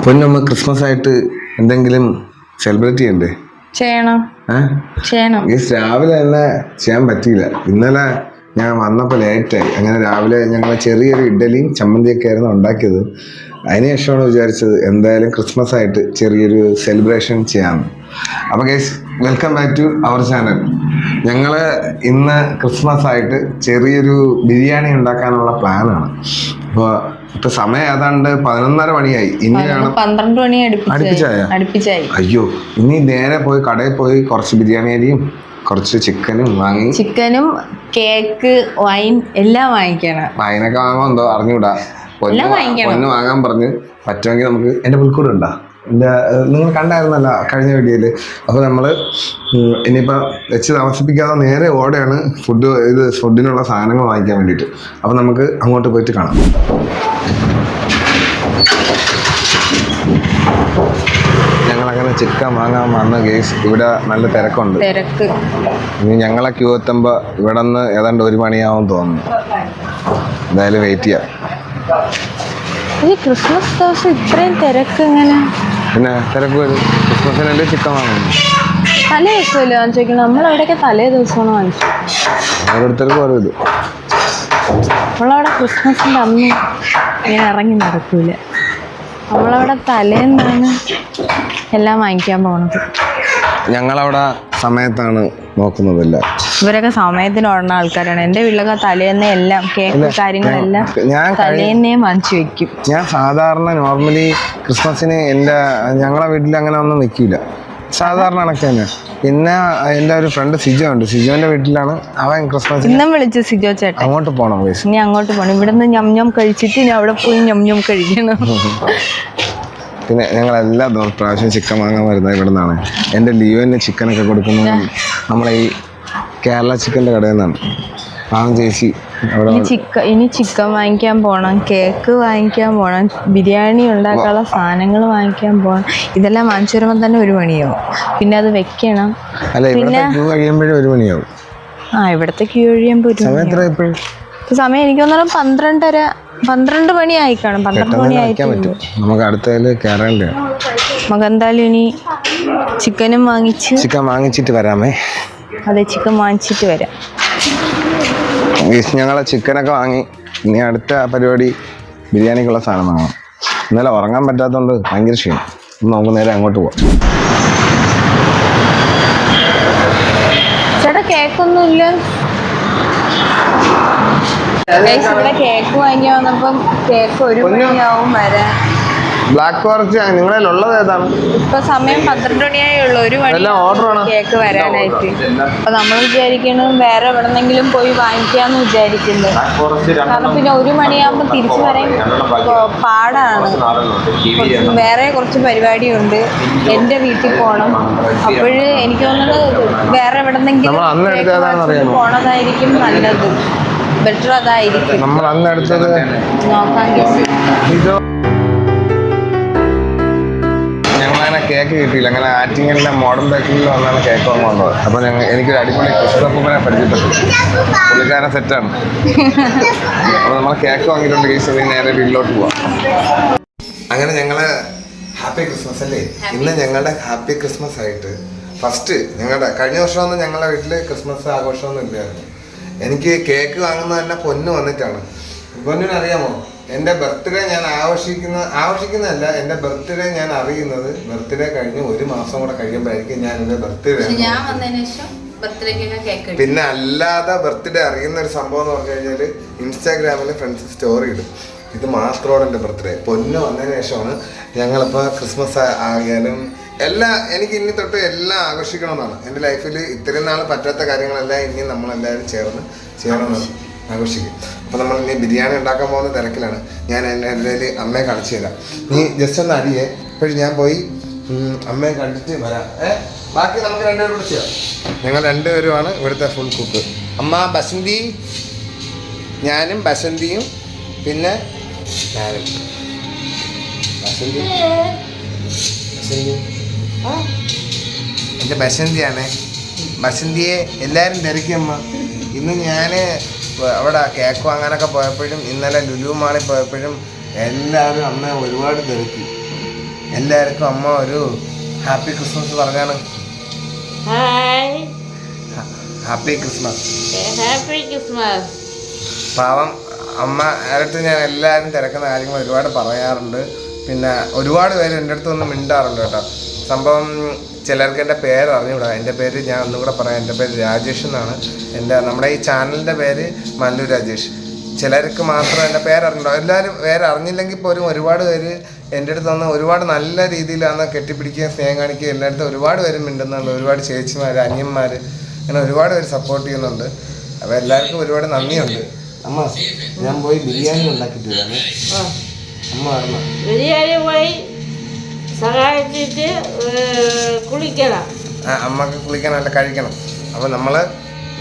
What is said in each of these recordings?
Ponnamma Christmas ആയിട്ട് എന്തെങ്കിലും celebrate ചെയ്യണ്ടേ? ചെയ്യണം. രാവിലെ തന്നെ ചെയ്യാൻ പറ്റിയില്ല. ഇന്നലെ ഞാൻ വന്നപ്പോൾ ലേറ്റായി. അങ്ങനെ രാവിലെ ഞങ്ങൾ ചെറിയൊരു ഇഡ്ഡലിയും ചമ്മന്തിയൊക്കെ ആയിരുന്നു ഉണ്ടാക്കിയത്. അതിനുശേഷമാണ് വിചാരിച്ചത് എന്തായാലും ക്രിസ്മസ് ആയിട്ട് ചെറിയൊരു സെലിബ്രേഷൻ ചെയ്യാമെന്ന്. അപ്പോൾ guys, welcome back to our channel. ഞങ്ങൾ ഇന്ന് ക്രിസ്മസ് ആയിട്ട് ചെറിയൊരു ബിരിയാണി ഉണ്ടാക്കാനുള്ള പ്ലാനാണ്. അപ്പോൾ ഇപ്പൊ സമയം ഏതാണ്ട് 11:30 മണിയായി. ഇനിയാണ് 12 മണി അടുപ്പിച്ചായി. അയ്യോ, ഇനി നേരെ പോയി കടയിൽ പോയി കുറച്ച് ബിരിയാണി അരിയും കുറച്ച് ചിക്കനും വാങ്ങി, ചിക്കനും കേക്ക് വൈൻ എല്ലാം വാങ്ങിക്കണം. വൈനൊക്കെ വാങ്ങാൻ എന്തോ അറിഞ്ഞൂടാ. പൊന്ന് വാങ്ങാൻ പറഞ്ഞ് പറ്റുമെങ്കിൽ നമുക്ക് എൻ്റെ പുൽക്കൂട് ഉണ്ടാ നിങ്ങൾ കണ്ടായിരുന്നല്ല കഴിഞ്ഞ വീഡിയോയില്. അപ്പോൾ നമ്മൾ ഇനിയിപ്പോൾ വെച്ച് താമസിപ്പിക്കാതെ നേരെ ഓടെയാണ് ഫുഡിനുള്ള സാധനങ്ങൾ വാങ്ങിക്കാൻ വേണ്ടിയിട്ട്. അപ്പോൾ നമുക്ക് അങ്ങോട്ട് പോയിട്ട് കാണാം. ഞങ്ങളങ്ങനെ ചിക്കൻ വാങ്ങാൻ വന്ന കേസ് ഇവിടെ നല്ല തിരക്കുണ്ട്. ഇനി ഞങ്ങളെ ക്യൂ എത്തുമ്പോൾ ഇവിടെ നിന്ന് ഏതാണ്ട് 1 മണിയാവും തോന്നുന്നു. എന്തായാലും വെയിറ്റ് ചെയ്യാം. ക്രിസ്മസ് ദിവസം ഇത്രയും തിരക്ക് എങ്ങനെ? പിന്നെ തിരക്ക് വരും. ക്രിസ്മസിനല്ലേ ചിക്കൻ വാങ്ങുന്നു. തലേ ദിവസമല്ലേ വാങ്ങിച്ചു? നമ്മളവിടെയൊക്കെ തലേ ദിവസമാണ് വാങ്ങിച്ചു. ഓരോരുത്തർക്കും ഓരോ ഇത്. നമ്മളവിടെ ക്രിസ്മസിൻ്റെ അന്ന് ഇങ്ങനെ ഇറങ്ങി നടക്കൂല. നമ്മളവിടെ തലേന്നാണ് എല്ലാം വാങ്ങിക്കാൻ പോണത്. ഞങ്ങളവിടെ സമയത്താണ് നോക്കുന്നതല്ല. ഇവരൊക്കെ സമയത്തിന് ഓടുന്ന ആൾക്കാരാണ്. എൻ്റെ വീട്ടിലൊക്കെ തലേന്ന് എല്ലാം കേക്ക് കാര്യങ്ങളെല്ലാം തലേന്നേ വാങ്ങിച്ചു വെക്കും. ഞാൻ സാധാരണ നോർമലി ക്രിസ്മസിന് ഞങ്ങളെ വീട്ടിൽ അങ്ങനെ ഒന്നും വെക്കില്ല. സാധാരണ കണക്ക് തന്നെ. പിന്നെ എൻ്റെ ഒരു ഫ്രണ്ട് സിജോ ഉണ്ട്. സിജോന്റെ വീട്ടിലാണ് അവൻ ക്രിസ്മസ്. ഇന്നും വിളിച്ചു സിജോ ചേട്ടൻ. അങ്ങോട്ട് പോകണം. ഇനി അങ്ങോട്ട് പോകണം. ഇവിടുന്ന് ഞം കഴിച്ചിട്ട് ഇനി അവിടെ പോയി ഞം കഴിക്കണം. പിന്നെ ഞങ്ങൾ എല്ലാ പ്രാവശ്യം ചിക്കൻ വാങ്ങാൻ വരുന്നത് ഇവിടെ നിന്നാണ്. എൻ്റെ ലീവിന് ചിക്കനൊക്കെ കൊടുക്കുന്നത് നമ്മളെ ഈ കേരള ചിക്കൻ്റെ കടയിൽ നിന്നാണ്. ചേച്ചി ഇനി ചിക്കൻ വാങ്ങിക്കാൻ പോകണം, കേക്ക് വാങ്ങിക്കാൻ പോകണം, ബിരിയാണി ഉണ്ടാക്കാനുള്ള സാധനങ്ങൾ വാങ്ങിക്കാൻ പോകണം. ഇതെല്ലാം വാങ്ങിച്ചു വരുമ്പോൾ തന്നെ 1 മണിയാവും. പിന്നെ അത് വെക്കണം. പിന്നെ ക്യൂ കഴിയുമ്പോഴും 1 മണിയാവും. ഇവിടത്തെ ക്യൂ കഴിയുമ്പോൾ സമയം എനിക്ക് തോന്നുന്നു 12 മണിയായി കാണും. 12 മണിയായിട്ട് നമുക്ക് അടുത്തതിൽ കയറേണ്ട. നമുക്ക് എന്തായാലും ഇനി ചിക്കൻ വാങ്ങിച്ചിട്ട് വരാമേ. അതെ, ചിക്കൻ വാങ്ങിച്ചിട്ട് വരാം. ഞങ്ങളെ ചിക്കനൊക്കെ വാങ്ങി. ഇനി അടുത്ത പരിപാടി ബിരിയാണിക്കുള്ള സാധനം വാങ്ങണം. ഇന്നലെ ഉറങ്ങാൻ പറ്റാത്തതുകൊണ്ട് ഭയങ്കര ക്ഷീണം. നമുക്ക് നേരെ അങ്ങോട്ട് പോവാം. ചേട്ടാ, കേക്കൊന്നുമില്ല. ഇവിടെ കേക്ക് വാങ്ങിക്കാൻ വന്നപ്പം കേക്ക് 1 മണിയാവും വരാൻ. ബ്ലാക്ക് ഫോറസ്റ്റ് നിങ്ങളിലുള്ളത് ഏതാണ്? ഇപ്പൊ സമയം 12 മണിയായേ ഉള്ളൂ. 1 മണി കേക്ക് വരാനായിട്ട്. അപ്പൊ നമ്മൾ വിചാരിക്കണം വേറെ എവിടെന്നെങ്കിലും പോയി വാങ്ങിക്കാന്ന് വിചാരിക്കുന്നു. കാരണം പിന്നെ 1 മണിയാകുമ്പോൾ തിരിച്ചു വരാൻ പാടാണ്. വേറെ കുറച്ച് പരിപാടിയുണ്ട്. എൻ്റെ വീട്ടിൽ പോകണം. അപ്പോഴ് എനിക്ക് തോന്നുന്നത് വേറെ എവിടെന്നെങ്കിലും പോണതായിരിക്കും നല്ലത്. ബെറ്റർ അതായിരിക്കും. നോക്കാം. ഞങ്ങളങ്ങനെ കേക്ക് കിട്ടിയില്ല. അങ്ങനെ ആറ്റിങ്ങലിലെ മോഡേൺ ബേക്കറിയിൽ വന്നാണ് കേക്ക് വാങ്ങുന്നത്. അപ്പോൾ എനിക്കൊരു അടിപൊളി ക്രിസ്മപ്പൂപ്പനെ പരിചയപ്പെട്ടു. പുള്ളിക്കാരൻ സെറ്റാണ്. അപ്പോൾ നമ്മൾ കേക്ക് വാങ്ങിയിട്ടുണ്ട്. കേസ് നേരെ വീട്ടിലോട്ട് പോവാം. അങ്ങനെ ഞങ്ങള് ഹാപ്പി ക്രിസ്മസ് അല്ലേ. ഇന്ന് ഞങ്ങളുടെ ഹാപ്പി ക്രിസ്മസ് ആയിട്ട് ഫസ്റ്റ് ഞങ്ങളുടെ കഴിഞ്ഞ വർഷമൊന്നും ഞങ്ങളുടെ വീട്ടിൽ ക്രിസ്മസ് ആഘോഷമൊന്നും ഇല്ലായിരുന്നു. എനിക്ക് കേക്ക് വാങ്ങുന്നത് തന്നെ പൊന്നു വന്നിട്ടാണ്. പൊന്നിനറിയാമോ, എൻ്റെ ബർത്ത്ഡേ ഞാൻ ആഘോഷിക്കുന്നതല്ല. എൻ്റെ ബർത്ത്ഡേ ഞാൻ അറിയുന്നത് ബർത്ത്ഡേ കഴിഞ്ഞ് 1 മാസം കൂടെ കഴിയുമ്പോഴായിരിക്കും ഞാൻ എൻ്റെ ബർത്ത്ഡേ. പിന്നെ അല്ലാതെ ബർത്ത്ഡേ അറിയുന്ന ഒരു സംഭവം എന്ന് പറഞ്ഞു കഴിഞ്ഞാൽ ഇൻസ്റ്റാഗ്രാമിൽ ഫ്രണ്ട്സ് സ്റ്റോറി ഇടും. ഇത് മാത്രമാണ് എൻ്റെ ബർത്ത്ഡേ. പൊന്നു വന്നതിന് ശേഷമാണ് ഞങ്ങളിപ്പോൾ ക്രിസ്മസ് ആയാലും എനിക്ക് ഇനി തൊട്ട് എല്ലാം ആഘോഷിക്കണമെന്നാണ് എൻ്റെ ലൈഫിൽ. ഇത്രയും നാൾ പറ്റാത്ത കാര്യങ്ങളെല്ലാം ഇനി നമ്മളെല്ലാവരും ചേർന്ന് ആഘോഷിക്കും. അപ്പോൾ നമ്മൾ ഇനി ബിരിയാണി ഉണ്ടാക്കാൻ പോകുന്ന തിരക്കിലാണ്. ഞാൻ എൻ്റെ അമ്മയെ കാണിച്ചു തരാം. നീ ജസ്റ്റ് ഒന്ന് അടിയേ. ഇപ്പോഴും ഞാൻ പോയി അമ്മയെ കണ്ടിട്ട് വരാം. ബാക്കി നമുക്ക് 2 പേരും കൂടെ ചെയ്യാം. ഞങ്ങൾ 2 പേരുമാണ് ഇവിടുത്തെ ഫുൾ കുക്ക്. അമ്മ ബസന്തി, ഞാനും ബസന്തിയും പിന്നെ ഞാനും. ബസന്തി എൻ്റെ ബസന്തിയാണ്. ബസന്തിയെ എല്ലാവരും തിരക്കിയമ്മ. ഇന്ന് ഞാൻ അവിടെ കേക്ക് വാങ്ങാനൊക്കെ പോയപ്പോഴും ഇന്നലെ ലുലു മാളിൽ പോയപ്പോഴും എല്ലാവരും അമ്മ ഒരുപാട് തിരക്കി. എല്ലാവർക്കും അമ്മ ഒരു ഹാപ്പി ക്രിസ്മസ് പറഞ്ഞാണ്. Hi, happy Christmas. Happy Christmas. പാവം അമ്മ അടുത്ത് ഞാൻ എല്ലാവരും തിരക്കുന്ന കാര്യങ്ങൾ ഒരുപാട് പറയാറുണ്ട്. പിന്നെ ഒരുപാട് പേര് എൻ്റെ അടുത്ത് ഒന്ന് മിണ്ടാറുണ്ട് കേട്ടോ. സംഭവം ചിലർക്ക് എൻ്റെ പേര് അറിഞ്ഞുകൂടാ. എൻ്റെ പേര് ഞാൻ ഒന്നും കൂടെ പറയാം. എൻ്റെ പേര് രാജേഷ് എന്നാണ്. നമ്മുടെ ഈ ചാനലിൻ്റെ പേര് മല്ലു രാജേഷ്. ചിലർക്ക് മാത്രം എൻ്റെ പേരറിഞ്ഞോ. എല്ലാവരും പേര് അറിഞ്ഞില്ലെങ്കിൽ പോലും ഒരുപാട് പേര് എൻ്റെ അടുത്ത് വന്ന് ഒരുപാട് നല്ല രീതിയിലാണ് കെട്ടിപ്പിടിക്കുകയും സ്നേഹം കാണിക്കുകയും എല്ലായിടത്തും ഒരുപാട് പേര് മിണ്ടുന്നുണ്ട്. ഒരുപാട് ചേച്ചിമാർ, അന്യന്മാർ, അങ്ങനെ ഒരുപാട് പേര് സപ്പോർട്ട് ചെയ്യുന്നുണ്ട്. അപ്പോൾ എല്ലാവർക്കും ഒരുപാട് നന്ദിയുണ്ട്. അമ്മ ഞാൻ പോയി ബിരിയാണി ഉണ്ടാക്കിയിട്ടില്ലാന്ന്. അമ്മ പറഞ്ഞു ബിരിയാണി പോയി സഹായിച്ചിട്ട് കുളിക്കണം. അമ്മക്ക് കുളിക്കാനല്ല കഴിക്കണം. അപ്പോൾ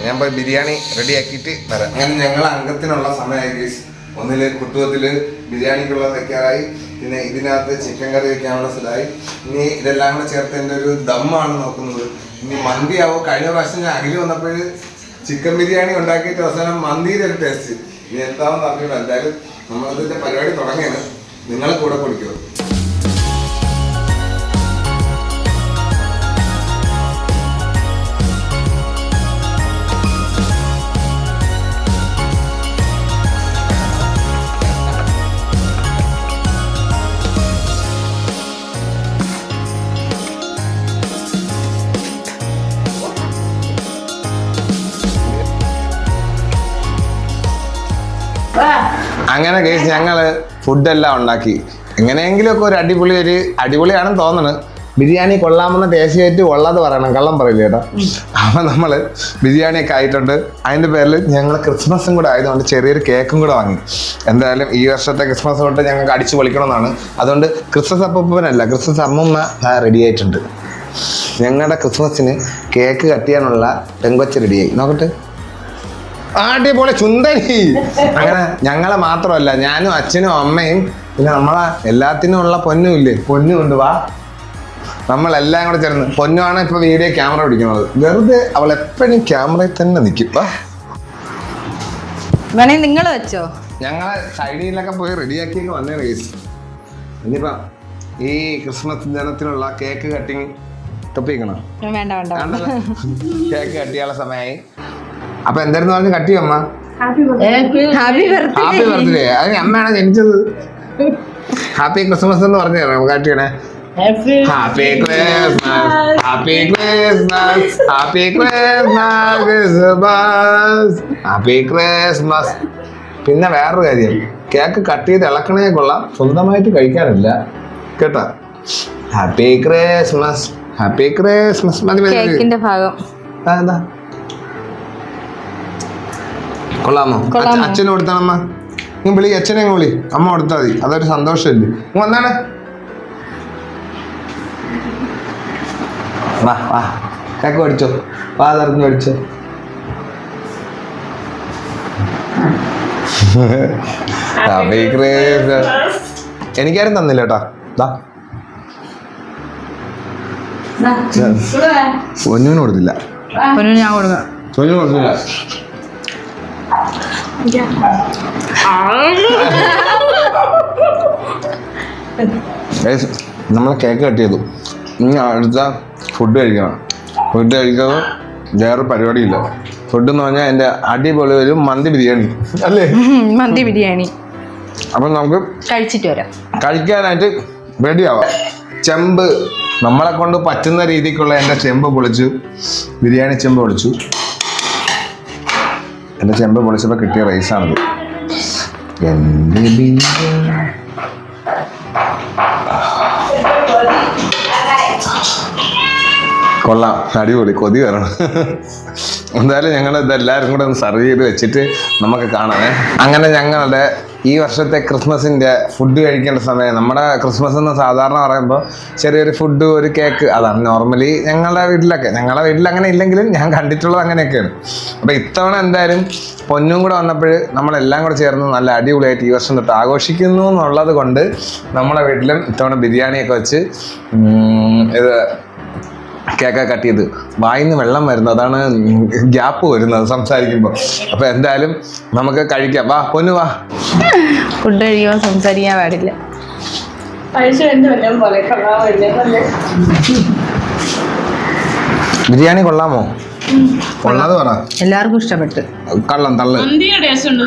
ഞാൻ പോയി ബിരിയാണി റെഡിയാക്കിയിട്ട് വരാം. അങ്ങനെ ഞങ്ങൾ അംഗത്തിനുള്ള സമയമായി ഗൈസ്. ഒന്നില് കുട്ടുവത്തിൽ ബിരിയാണിക്കുള്ള വെക്കാറായി. പിന്നെ ഇതിനകത്ത് ചിക്കൻ കറി വെക്കാനുള്ള സ്ഥലമായി. ഇനി ഇതെല്ലാം കൂടെ ചേർത്ത് എൻ്റെ ഒരു ദമ്മാണ് നോക്കുന്നത്. ഇനി മന്തിയാവോ. കഴിഞ്ഞ പ്രാവശ്യം ഞാൻ അഖിൽ വന്നപ്പോൾ ചിക്കൻ ബിരിയാണി ഉണ്ടാക്കിയിട്ട് അവസാനം മന്തിയുടെ ഒരു ടേസ്റ്റ്. ഇനി എന്താണെന്ന് അറിഞ്ഞില്ല. എന്തായാലും നമ്മളതിൻ്റെ പരിപാടി തുടങ്ങിയാണ്. നിങ്ങൾ കൂടെ കുടിക്കുമോ? അങ്ങനെ കേസ് ഞങ്ങള് ഫുഡെല്ലാം ഉണ്ടാക്കി. എങ്ങനെയെങ്കിലുമൊക്കെ ഒരു അടിപൊളിയാണെന്ന് തോന്നണ്. ബിരിയാണി കൊള്ളാമെന്ന് ടേസ്റ്റ് ചെയ്തിട്ട് കൊള്ളാതെ പറയണം, കള്ളം പറയില്ല കേട്ടോ. അപ്പം നമ്മൾ ബിരിയാണിയൊക്കെ ആയിട്ടുണ്ട്. അതിൻ്റെ പേരിൽ ഞങ്ങൾ ക്രിസ്മസും കൂടെ ആയതുകൊണ്ട് ചെറിയൊരു കേക്കും കൂടെ വാങ്ങി. എന്തായാലും ഈ വർഷത്തെ ക്രിസ്മസ് തൊട്ട് ഞങ്ങൾക്ക് അടിച്ചു പൊളിക്കണമെന്നാണ്. അതുകൊണ്ട് ക്രിസ്മസ് അപ്പൂപ്പനല്ല, ക്രിസ്മസ് അമ്മൂമ്മ റെഡി ആയിട്ടുണ്ട്. ഞങ്ങളുടെ ക്രിസ്മസിന് കേക്ക് കട്ട് ചെയ്യാനുള്ള പെങ്കൊച്ച് റെഡിയായി. നോക്കട്ടെ, അടിപൊളി ചുന്ദരി. അങ്ങനെ ഞങ്ങളെ മാത്രമല്ല, ഞാനും അച്ഛനും അമ്മയും പിന്നെ നമ്മളെ എല്ലാത്തിനും ഉള്ള പൊന്നും ഇല്ലേ, പൊന്നും ഉണ്ട്. വാ, നമ്മളെല്ലാം കൂടെ ചേർന്ന്. പൊന്നുമാണ് ഇപ്പൊ വീഡിയോ ക്യാമറ പിടിക്കുന്നത്. വെറുതെ അവൾ എപ്പോഴും ക്യാമറയിൽ തന്നെ നിൽക്കും. വാ, വേണേ നിങ്ങൾ വെച്ചോ. ഞങ്ങളെ സൈഡിലൊക്കെ പോയി റെഡിയാക്കിയൊക്കെ വന്നേ കേസ്. ഇനിയിപ്പം ഈ ക്രിസ്മസ് ദിനത്തിനുള്ള കേക്ക് കട്ടിങ് തൊപ്പിക്കണം. വേണ്ട വേണ്ട, കേക്ക് കട്ടിയുള്ള സമയമായി. അപ്പൊ എന്തായിരുന്നു പറഞ്ഞ് കട്ടി അമ്മ? Happy birthday. അതിന് അമ്മയാണ് ജനിച്ചത്. ഹാപ്പി ക്രിസ്മസ് എന്ന് പറഞ്ഞു തരാം കട്ടിയണേ. Happy Christmas, happy Christmas, happy Christmas, Christmas, happy Christmas. പിന്നെ വേറൊരു കാര്യം, കേക്ക് കട്ട് ചെയ്ത് ഇളക്കണേ കൊള്ളാം, സ്വന്തമായിട്ട് കഴിക്കാനില്ല കേട്ടോ. Happy Christmas, happy Christmas. കേക്കിന്റെ ഭാഗം എന്താ കൊള്ളാമോ? അച്ഛന് കൊടുത്താണമ്മ. നീ വിളി, അച്ഛനെ വിളി, അമ്മ കൊടുത്താൽ മതി. അതൊരു സന്തോഷമല്ലേ. വന്നാണ്, വാ വാ, കേക്ക് മേടിച്ചോ, വാ തറഞ്ഞു മേടിച്ചോ. എനിക്കാരും തന്നില്ല കേട്ടോ. പൊന്നൂന് കൊടുത്തില്ല. ഞാൻ കൊടുക്കാം. പൊന്നൂന് കൊടുത്തില്ല. നമ്മളെ കേക്ക് കട്ട് ചെയ്തു. ഇനി അടുത്ത ഫുഡ് കഴിക്കണം. ഫുഡ് കഴിക്കുന്നത് വേറെ പരിപാടിയില്ല. ഫുഡ് എന്ന് പറഞ്ഞാൽ എൻ്റെ അടിപൊളി ഒരു മന്തി ബിരിയാണി അല്ലേ? മന്തി ബിരിയാണി. അപ്പം നമുക്ക് കഴിച്ചിട്ട് വരാം. കഴിക്കാനായിട്ട് റെഡി ആവാം. ചെമ്പ് നമ്മളെ കൊണ്ട് പറ്റുന്ന രീതിക്കുള്ള എൻ്റെ ചെമ്പ് പൊളിച്ചു. ബിരിയാണി ചെമ്പ് പൊളിച്ചു. എൻ്റെ ചെമ്പ് പൊളിച്ചപ്പോൾ കിട്ടിയ റൈസാണിത്. എൻ്റെ കൊള്ളാം, അടിപൊളി, കൊതി വരണം. എന്തായാലും ഞങ്ങൾ ഇതെല്ലാവരും കൂടെ ഒന്ന് സർവ് ചെയ്ത് വെച്ചിട്ട് നമുക്ക് കാണാമേ. അങ്ങനെ ഞങ്ങളുടെ ഈ വർഷത്തെ ക്രിസ്മസിൻ്റെ ഫുഡ് കഴിക്കേണ്ട സമയം. നമ്മുടെ ക്രിസ്മസ് എന്ന് സാധാരണ പറയുമ്പോൾ ചെറിയൊരു ഫുഡ്, ഒരു കേക്ക്, അതാണ് നോർമലി ഞങ്ങളുടെ വീട്ടിൽ അങ്ങനെ ഇല്ലെങ്കിലും ഞാൻ കണ്ടിട്ടുള്ളത് അങ്ങനെയൊക്കെയാണ്. അപ്പോൾ ഇത്തവണ എന്തായാലും പൊന്നും കൂടെ വന്നപ്പോൾ നമ്മളെല്ലാം കൂടെ ചേർന്ന് നല്ല അടിപൊളിയായിട്ട് ഈ വർഷം തൊട്ട് ആഘോഷിക്കുന്നു എന്നുള്ളത് കൊണ്ട് നമ്മളെ വീട്ടിലും ഇത്തവണ ബിരിയാണിയൊക്കെ വെച്ച് ഇത് കേക്കൊക്കെ കട്ട് ചെയ്ത് വായിന്ന് വെള്ളം വരുന്നത്, അതാണ് ഗ്യാപ്പ് വരുന്നത് സംസാരിക്കുമ്പോൾ. അപ്പോൾ എന്തായാലും നമുക്ക് കഴിക്കാം. വാ പൊന്നു വാ. ഫുഡ് കഴിയുമ്പോൾ സംസാരിക്കാൻ പാടില്ല. ബിരിയാണി കൊള്ളാമോ? കൊള്ളാതെ പറ. എല്ലാവർക്കും ഇഷ്ടപ്പെട്ട്. കള്ളം തള്ളു. മന്തിയുടെ ടേസ്റ്റ് ഉണ്ട്.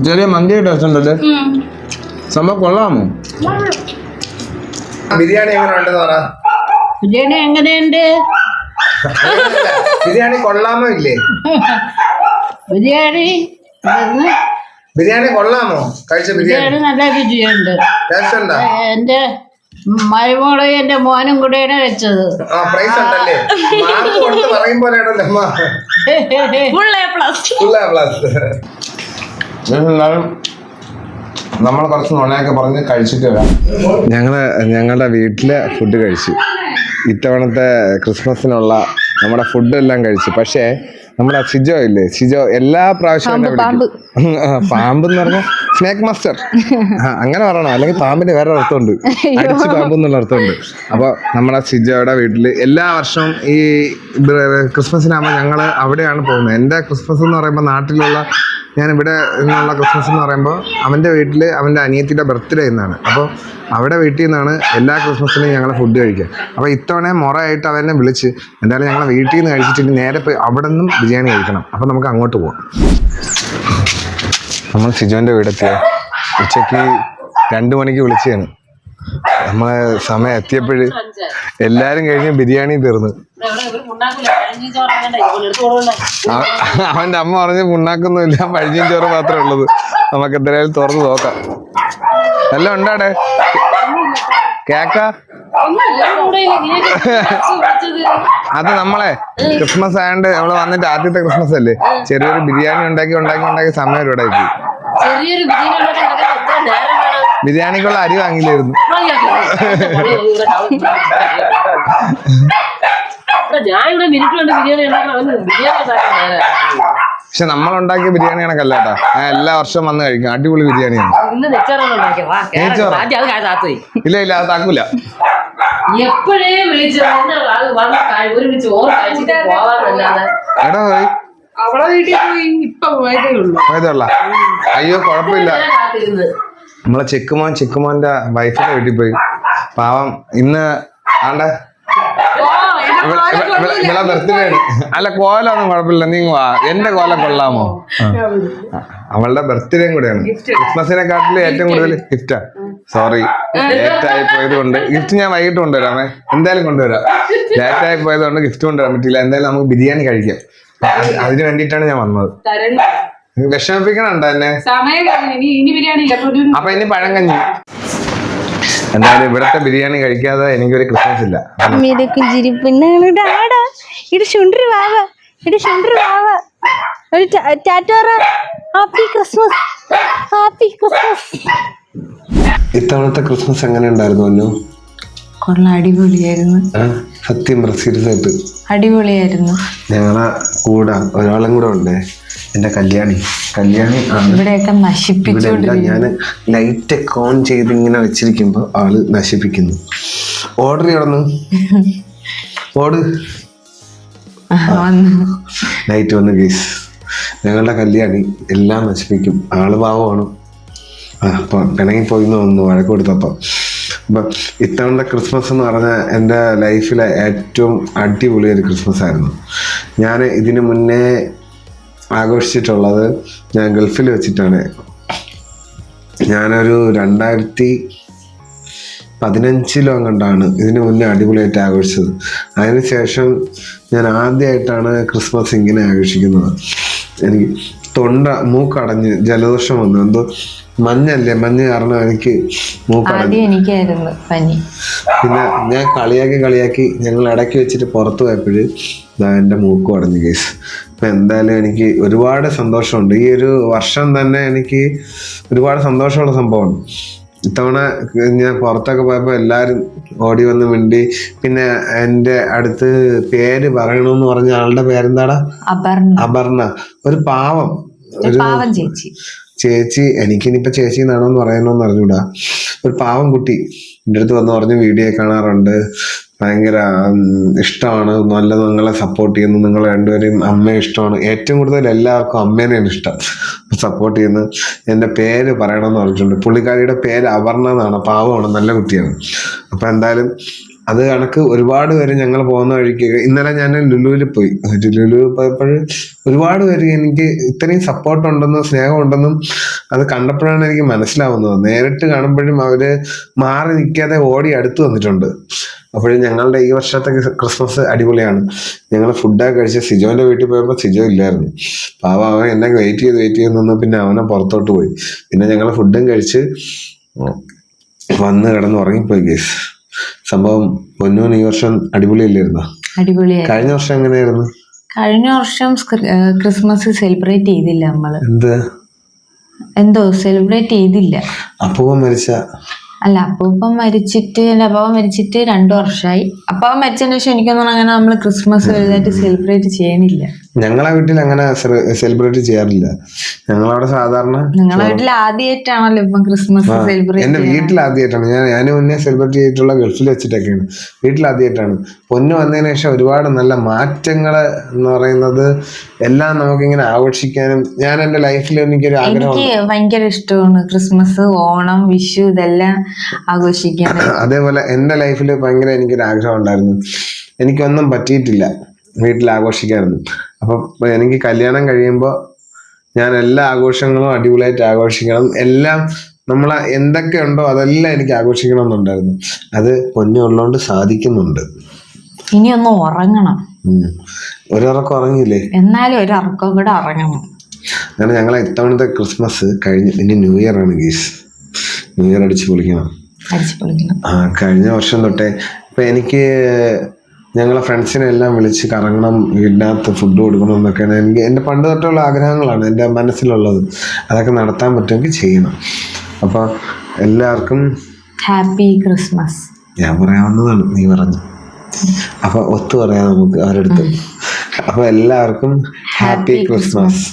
ചെറിയ മന്തിയുടെ ടേസ്റ്റ് ഉണ്ടല്ലേ? സംഭവം കൊള്ളാമോ? ബിരിയാണി എങ്ങനെ ഉണ്ടെന്ന് പറ. ബിരിയാണി എങ്ങനെയുണ്ട്? ബിരിയാണി കൊള്ളാമോ ഇല്ലേ? ബിരിയാണി ബിരിയാണി കൊള്ളാമോ? കഴിച്ച ബിരിയാണി നല്ല രുചിയുണ്ട്. ടേസ്റ്റ് ഉണ്ടോ? എന്റെ മരുമോളെ എന്റെ മോനും കൂടെയാണ് വെച്ചത്. ആ പ്രൈസ് ഉണ്ടല്ലേ? മാർക്ക് കൊടുത്ത് പറയും പോലെയാണല്ലോ അമ്മ. എന്നാലും നമ്മൾ കുറച്ച് നുണയൊക്കെ പറഞ്ഞ് കഴിച്ചിട്ട് വരാം. ഞങ്ങളുടെ വീട്ടിലെ ഫുഡ് കഴിച്ചു. ഇത്തവണത്തെ ക്രിസ്മസിനുള്ള നമ്മുടെ ഫുഡെല്ലാം കഴിച്ചു. പക്ഷേ നമ്മുടെ സിജോ ഇല്ലേ, സിജോ എല്ലാ പ്രാവശ്യവും പാമ്പ് എന്ന് പറഞ്ഞാൽ സ്നേക്ക് മാസ്റ്റർ അങ്ങനെ പറയണം, അല്ലെങ്കിൽ പാമ്പിന്റെ വേറെ അർത്ഥമുണ്ട്, അടിച്ച് പാമ്പ് എന്നുള്ള അർത്ഥമുണ്ട്. അപ്പോൾ നമ്മുടെ സിജോയുടെ വീട്ടിൽ എല്ലാ വർഷവും ഈ ക്രിസ്മസിനാകുമ്പോൾ ഞങ്ങൾ അവിടെയാണ് പോകുന്നത്. എൻ്റെ ക്രിസ്മസ് എന്ന് പറയുമ്പോൾ നാട്ടിലുള്ള ഞാൻ ഇവിടെ നിന്നുള്ള ക്രിസ്മസ് എന്ന് പറയുമ്പോൾ അവൻ്റെ വീട്ടിൽ അവൻ്റെ അനിയത്തിയുടെ ബർത്ത്ഡേ എന്നാണ്. അപ്പോൾ അവിടെ വീട്ടിൽ നിന്നാണ് എല്ലാ ക്രിസ്മസിനും ഞങ്ങൾ ഫുഡ് കഴിക്കുക. അപ്പോൾ ഇത്തവണ മുറയായിട്ട് അവനെ വിളിച്ച് എന്തായാലും ഞങ്ങൾ വീട്ടിൽ നിന്ന് കഴിച്ചിട്ട് നേരെ പോയി അവിടെ നിന്നും ബിരിയാണി കഴിക്കണം. അപ്പോൾ നമുക്ക് അങ്ങോട്ട് പോവാം. നമ്മൾ സിജോൻ്റെ വീടെത്തിയ ഉച്ചയ്ക്ക് 2 മണിക്ക് വിളിച്ചതാണ്. നമ്മളെ സമയം എത്തിയപ്പോഴ് എല്ലാരും കഴിഞ്ഞ് ബിരിയാണി തീർന്നു. അവന്റെ അമ്മ പറഞ്ഞ് പുണ്ണാക്കൊന്നുമില്ല, പഴഞ്ഞിയും ചോറ് മാത്രമേ ഉള്ളത്. നമുക്ക് എന്തായാലും തുറന്ന് നോക്കാം. എല്ലാം ഉണ്ടാടെ കേക്ക. അത് നമ്മളെ ക്രിസ്മസ് ആയതുകൊണ്ട് നമ്മള് വന്നിട്ട് ആദ്യത്തെ ക്രിസ്മസ് അല്ലേ, ചെറിയൊരു ബിരിയാണി ഉണ്ടാക്കി സമയം ഇവിടെ ആക്കി. ബിരിയാണിക്കുള്ള അരി വാങ്ങിയില്ലായിരുന്നു. പക്ഷെ നമ്മളുണ്ടാക്കിയ ബിരിയാണി കണക്കല്ല കേട്ടാ, ഞാൻ എല്ലാ വർഷവും വന്ന് കഴിക്കും. അടിപൊളി ബിരിയാണിയാണ്. ഇല്ല ഇല്ല അത് താക്കൂല. എടാ പോയതല്ല. അയ്യോ കുഴപ്പമില്ല. നമ്മളെ ചിക്കുമോന്റെ വൈഫിന്റെ വീട്ടിൽ പോയി. പാവം ഇന്ന് ആണ്ടെ ഇവിടെ ബർത്ത്ഡേ ആണ്. അല്ല കോലൊന്നും കുഴപ്പമില്ല, നീ വാ. എന്റെ കോലം കൊള്ളാമോ? അവളുടെ ബർത്ത്ഡേയും കൂടെയാണ്. ക്രിസ്മസിനെക്കാട്ടിൽ ഏറ്റവും കൂടുതൽ ഗിഫ്റ്റാ. സോറി ലേറ്റായി പോയത് കൊണ്ട് ഗിഫ്റ്റ് ഞാൻ വൈകിട്ട് കൊണ്ടുവരാമേ. എന്തായാലും കൊണ്ടുവരാം. ലേറ്റായി പോയത് കൊണ്ട് ഗിഫ്റ്റ് കൊണ്ടുവരാൻ പറ്റില്ല. എന്തായാലും നമുക്ക് ബിരിയാണി കഴിക്കാം. അതിന് വേണ്ടിയിട്ടാണ് ഞാൻ വന്നത്. വിഷമിപ്പിക്കണുണ്ടോ എന്നെ? അപ്പൊ ഇനി പഴങ്കഞ്ഞി. എന്തായാലും ഇവിടത്തെ ബിരിയാണി കഴിക്കാതെ എനിക്കൊരു ക്രിസ്മസ് ഇല്ല. ഇത്തവണത്തെ ക്രിസ്മസ് എങ്ങനെ ഉണ്ടായിരുന്നു അന്നു? കൊള്ളാം, അടിപൊളിയായിരുന്നു. സത്യം സീരിയസ് ആയിട്ട് അടിപൊളിയായിരുന്നു. ഞങ്ങളെ കൂടെ ഒരാളും കൂടെ ഉണ്ട്, എന്റെ കല്യാണി. ഇവിടെയൊക്കെ നശിപ്പിച്ചോണ്ടിരിക്കുന്നു. ഞാൻ ലൈറ്റ് ഒക്കെ ഓൺ ചെയ്ത് ഇങ്ങനെ വെച്ചിരിക്കുമ്പോ ആള് നശിപ്പിക്കുന്നു. ഓർഡർ ചെയ്യണം, ഓട് ലൈറ്റ് വന്ന് ഗീസ്. ഞങ്ങളുടെ കല്യാണി എല്ലാം നശിപ്പിക്കും. ആള് പാവമാണ്. അപ്പൊ പിണങ്ങി പോയിന്ന് തോന്നുന്നു വഴക്ക് കൊടുത്തപ്പോ. അപ്പം ഇത്തവണത്തെ ക്രിസ്മസ് എന്ന് പറഞ്ഞാൽ എൻ്റെ ലൈഫിലെ ഏറ്റവും അടിപൊളിയൊരു ക്രിസ്മസ് ആയിരുന്നു. ഞാൻ ഇതിനു മുന്നേ ആഘോഷിച്ചിട്ടുള്ളത് ഞാൻ ഗൾഫിൽ വെച്ചിട്ടാണ്. ഞാനൊരു 2015 കണ്ടാണ് ഇതിനു മുന്നേ അടിപൊളിയായിട്ട് ആഘോഷിച്ചത്. അതിനുശേഷം ഞാൻ ആദ്യമായിട്ടാണ് ക്രിസ്മസ് ഇങ്ങനെ ആഘോഷിക്കുന്നത്. എനിക്ക് മൂക്കടഞ്ഞ് ജലദോഷം വന്നു. എന്തോ മഞ്ഞല്ലേ, മഞ്ഞ് കാരണം എനിക്ക് മൂക്കടഞ്ഞു. എനിക്കായിരുന്നു പനി. പിന്നെ ഞാൻ കളിയാക്കി ഞങ്ങൾ ഇടയ്ക്ക് വെച്ചിട്ട് പുറത്തു പോയപ്പോഴ് എൻ്റെ മൂക്കും അടഞ്ഞു കേസ്. അപ്പം എന്തായാലും എനിക്ക് ഒരുപാട് സന്തോഷമുണ്ട്. ഈ ഒരു വർഷം തന്നെ എനിക്ക് ഒരുപാട് സന്തോഷമുള്ള സംഭവമാണ്. ഇത്തവണ ഞാൻ പുറത്തൊക്കെ പോയപ്പോൾ എല്ലാവരും ഓടി വന്ന് മിണ്ടി. പിന്നെ എൻ്റെ അടുത്ത് പേര് പറയണമെന്ന് പറഞ്ഞ ആളുടെ പേരെന്താടാ? അപർണ. ഒരു പാവം ചേച്ചി. എനിക്കിനിയിപ്പോൾ ചേച്ചി എന്നാണോന്ന് പറയണമെന്ന് അറിഞ്ഞൂടാ. ഒരു പാവം കുട്ടി എൻ്റെ അടുത്ത് വന്ന് പറഞ്ഞു വീഡിയോ കാണാറുണ്ട്, ഭയങ്കര ഇഷ്ടമാണ്. നല്ല നിങ്ങളെ സപ്പോർട്ട് ചെയ്യുന്നു. നിങ്ങൾ രണ്ടുപേരെയും അമ്മയെ ഇഷ്ടമാണ്. ഏറ്റവും കൂടുതൽ എല്ലാവർക്കും അമ്മേനെയാണ് ഇഷ്ടം. സപ്പോർട്ട് ചെയ്യുന്നു. എൻ്റെ പേര് പറയണമെന്ന് പറഞ്ഞിട്ടുണ്ട്. പുള്ളിക്കാരിയുടെ പേര് അപർണ എന്നാണ്. പാവമാണ്, നല്ല കുട്ടിയാണ്. അപ്പം എന്തായാലും അത് കണക്ക് ഒരുപാട് പേര് ഞങ്ങൾ പോകുന്ന വഴിക്ക് ഇന്നലെ ഞാൻ ലുലുവിൽ പോയി. ലുലു പോയപ്പോൾ ഒരുപാട് പേര് എനിക്ക് ഇത്രയും സപ്പോർട്ട് ഉണ്ടെന്നും സ്നേഹം ഉണ്ടെന്നും അത് കണ്ടപ്പോഴാണ് എനിക്ക് മനസ്സിലാവുന്നത്. നേരിട്ട് കാണുമ്പോഴും അവര് മാറി നിൽക്കാതെ ഓടി അടുത്ത് വന്നിട്ടുണ്ട്. അപ്പോഴും ഞങ്ങളുടെ ഈ വർഷത്തെ ക്രിസ്മസ് അടിപൊളിയാണ്. ഞങ്ങൾ ഫുഡൊക്കെ കഴിച്ച് സിജോന്റെ വീട്ടിൽ പോയപ്പോൾ സിജോ ഇല്ലായിരുന്നു. പാവം അവൻ എന്നെ വെയിറ്റ് ചെയ്ത് നിന്ന് പിന്നെ അവനെ പുറത്തോട്ട് പോയി. പിന്നെ ഞങ്ങൾ ഫുഡും കഴിച്ച് വന്ന് കിടന്ന് ഉറങ്ങിപ്പോയി ഗേസ്. സംഭവം പൊന്നൂന് ഈ വർഷം അടിപൊളിയല്ലായിരുന്നോ? അടിപൊളിയായി. കഴിഞ്ഞ വർഷം എങ്ങനെയായിരുന്നു? കഴിഞ്ഞ വർഷം ക്രിസ്മസ് സെലിബ്രേറ്റ് ചെയ്തില്ല നമ്മള്. എന്തോ സെലിബ്രേറ്റ് ചെയ്തില്ല. അപ്പൂപ്പൻ മരിച്ച അല്ല, അപ്പൂപ്പൻ മരിച്ചിട്ട് എൻ്റെ അപ്പാവൻ മരിച്ചിട്ട് 2 വർഷമായി. അപ്പാവൻ മരിച്ചതിന് ശേഷം എനിക്കൊന്നും അങ്ങനെ നമ്മൾ ക്രിസ്മസ് വലുതായിട്ട് സെലിബ്രേറ്റ് ചെയ്യണില്ല. ഞങ്ങളെ വീട്ടിൽ അങ്ങനെ സെലിബ്രേറ്റ് ചെയ്യാറില്ല. ഞങ്ങളവിടെ സാധാരണ നിങ്ങളെ വീട്ടിൽ ആദ്യമായിട്ടാണല്ലോ ഇപ്പം ക്രിസ്മസ് സെലിബ്രേറ്റ്. എന്റെ വീട്ടിൽ ആദ്യമായിട്ടാണ്. ഞാൻ മുന്നേ സെലിബ്രേറ്റ് ചെയ്തിട്ടുള്ള ഗൾഫിൽ വെച്ചിട്ടൊക്കെയാണ്. വീട്ടിൽ ആദ്യമായിട്ടാണ്. പൊന്നു വന്നതിന് ശേഷം ഒരുപാട് നല്ല മാറ്റങ്ങൾ എന്ന് പറയുന്നത് എല്ലാം നമുക്കിങ്ങനെ ആഘോഷിക്കാനും ഞാൻ എൻ്റെ ലൈഫിൽ എനിക്കൊരു ആഗ്രഹം. എനിക്ക് ഭയങ്കര ഇഷ്ടമാണ് ക്രിസ്മസ്, ഓണം, വിഷു ഇതെല്ലാം ആഘോഷിക്കാൻ. അതേപോലെ എൻ്റെ ലൈഫിൽ ഭയങ്കര എനിക്കൊരു ആഗ്രഹം ഉണ്ടായിരുന്നു. എനിക്കൊന്നും പറ്റിയിട്ടില്ല വീട്ടിൽ ആഘോഷിക്കാനൊന്നും. അപ്പം എനിക്ക് കല്യാണം കഴിയുമ്പോൾ ഞാൻ എല്ലാ ആഘോഷങ്ങളും അടിപൊളിയായിട്ട് ആഘോഷിക്കണം. എല്ലാം നമ്മളെ എന്തൊക്കെയുണ്ടോ അതെല്ലാം എനിക്ക് ആഘോഷിക്കണം എന്നുണ്ടായിരുന്നു. അത് പൊന്നുള്ളതുകൊണ്ട് സാധിക്കുന്നുണ്ട്. ഇനി ഒന്ന് ഉറങ്ങണം. ഒരിറക്കം ഉറങ്ങിയില്ലേ? എന്നാലും ഒരു ഉറക്കം കൂടെ ഉറങ്ങണം. അങ്ങനെ ഞങ്ങളെ ഇത്തവണത്തെ ക്രിസ്മസ് കഴിഞ്ഞ് ഇനി ന്യൂ ഇയർ ആണ് ഗീസ്. ന്യൂ ഇയർ അടിച്ചു പൊളിക്കണം. കഴിഞ്ഞ വർഷം തൊട്ടേ ഇപ്പൊ എനിക്ക് ഞങ്ങളെ ഫ്രണ്ട്സിനെ എല്ലാം വിളിച്ച് കറങ്ങണം, വീടിനകത്ത് ഫുഡ് കൊടുക്കണം എന്നൊക്കെയാണ് എനിക്ക് എൻ്റെ പണ്ട് തൊട്ടുള്ള ആഗ്രഹങ്ങളാണ് എൻ്റെ മനസ്സിലുള്ളത്. അതൊക്കെ നടത്താൻ പറ്റുമെങ്കിൽ ചെയ്യണം. അപ്പോൾ എല്ലാവർക്കും ഹാപ്പി ക്രിസ്മസ്. ഞാൻ പറയാവുന്നതാണ്, നീ പറഞ്ഞു. അപ്പോൾ ഒത്തു പറയാം നമുക്ക് അവരടുത്ത്. അപ്പോൾ എല്ലാവർക്കും ഹാപ്പി ക്രിസ്മസ്.